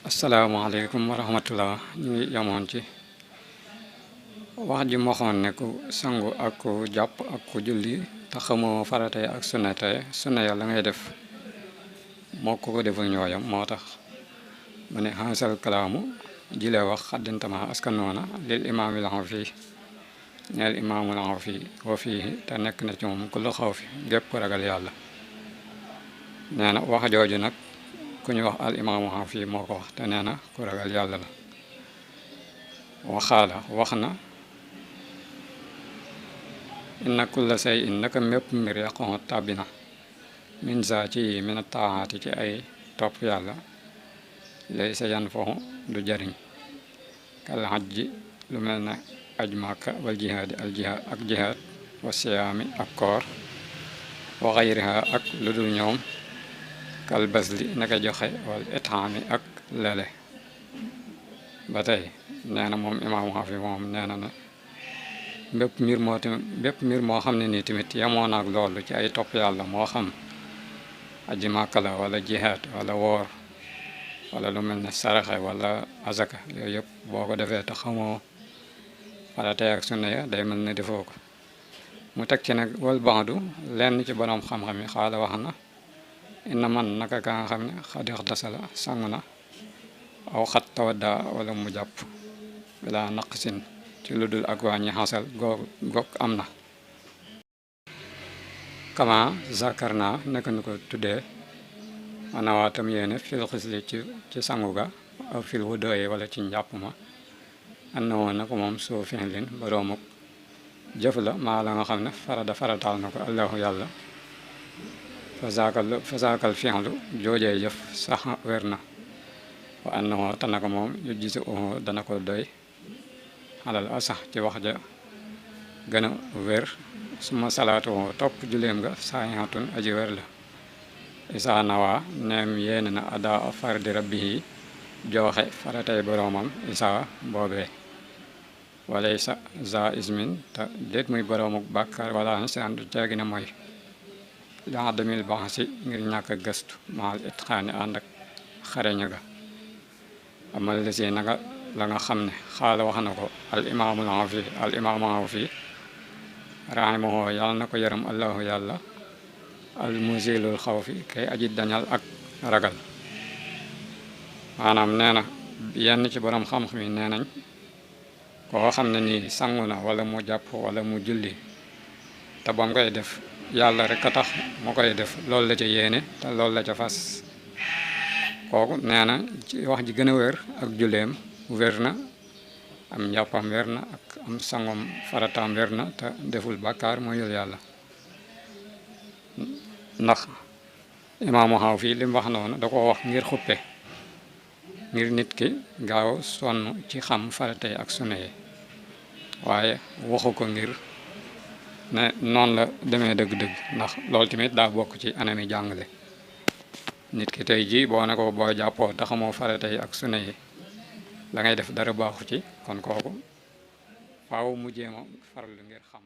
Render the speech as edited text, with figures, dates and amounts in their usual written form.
asalaamaaleykum wa rahmatullah ñu ngi yamoon ci wax ji moxoon ne ku sangu ak ku jàpp ak ku julli te xamoo faratay ak sunnatay sunna ya la ngay def moo ko deful ñooyam moo tax mu ne xansal kalaamu jile wax xaddintama askan noona lil imaam yi laxaw fii neel imaamu laxaw fii wa fii te nekk na ci moom ku la xaw fi gépp ragal yàlla nee na wax jooju nag ku ñu wax al imaamu xam fii moo ko wax te nee na ku ragal yàlla la waxaala wax na inna kulla say in naka mépp mbir yaqon tàbbina min za ci yi mina taaxaati ci ay topp yàlla lay sa yan foxu du jariñ kal xaj ji lu mel ne aj màkka wal jihaadi al jihaad ak jihaad wa siyaami ak koor wa xayriha ak lu dul ñoom kal basli naka joxe wal itaami ak lele ba tey nee na moom imaamu xafi moom nee na bépp mbir moo xam ne nii tamit yemoon ak loolu ci ay topp yàlla moo xam aji màkka la wala jihaad wala woor wala lu mel ne saraxe wala azaka yooyu yëpp boo ko defee te xamoo faratay ak sunna ya day mel ne defoo ko mu teg ci nag wal baadu lenn ci borom xam-xam yi xaala wax na inna man naka ka nga xam ne xadix dasala sangu na aw xat tawadda wala mu jàpp bila naqsin ci lu dul ak wàññi xasal goog am na kama zakar naa nekk nu ko tuddee manawaatam yéene fil xisli ci sangu ga aw fil wudoye wala ci njàpp ma an na woon na ko moom soo fi'lin boroomuk jëf la maa la nga xam ne farataal na ko allahu yàlla fa zaakal fi'lu joojee jëf sax wér na wa annahu te naka moom yu gisi dana ko doy xalal asax ci wax ja gën a wér suma salaatu topp juleem nga saayihatun aji wér la isaa nawaa neem yéene na adaa fardi rabbihi jooxe faratay boroomam isaa boobee walay sa za ismin te déet muy boroomuk bàkkar wala saan du ceegi na mooy li adamil baax si ngir ñàkk a gëstu maal itxaani ànd ak xareña ga amal la si nanga la nga xam ne xaala wax na ko al imaamu Awfi rahimahu yàlla na ko yaram allahu yàlla al musilul xaw fi kay aji dañal ak ragal maanaam nee na yenn ci borom xam-xam yi nee nañ koo xam ne nii sangu na wala mu jàpp wala mu julli te bam koy def yàlla rek a tax mu koy def loolu la ca yéene te loolu la ca fas kooku nee na ci wax ji gën a wér ak julleem wér na am njàppam wér na ak am sangom farataam wér na te deful bàkkaar mooyul yàlla ndax imaamu xaw fii li mu wax noonu da ko wax ngir xuppe ngir nit ki gaaw sonn ci xam faratay ak sunna yi waaye waxu ko ngir ne noonu la demee dëgg-dëgg ndax loolu tamit daa bokk ci anami jàngale nit ki tey ji boo ne ko boo jàppoo te xamoo faratay ak sunna yi la ngay def dara baaxu ci kon kooku faaw mu jéema farlu ngir xam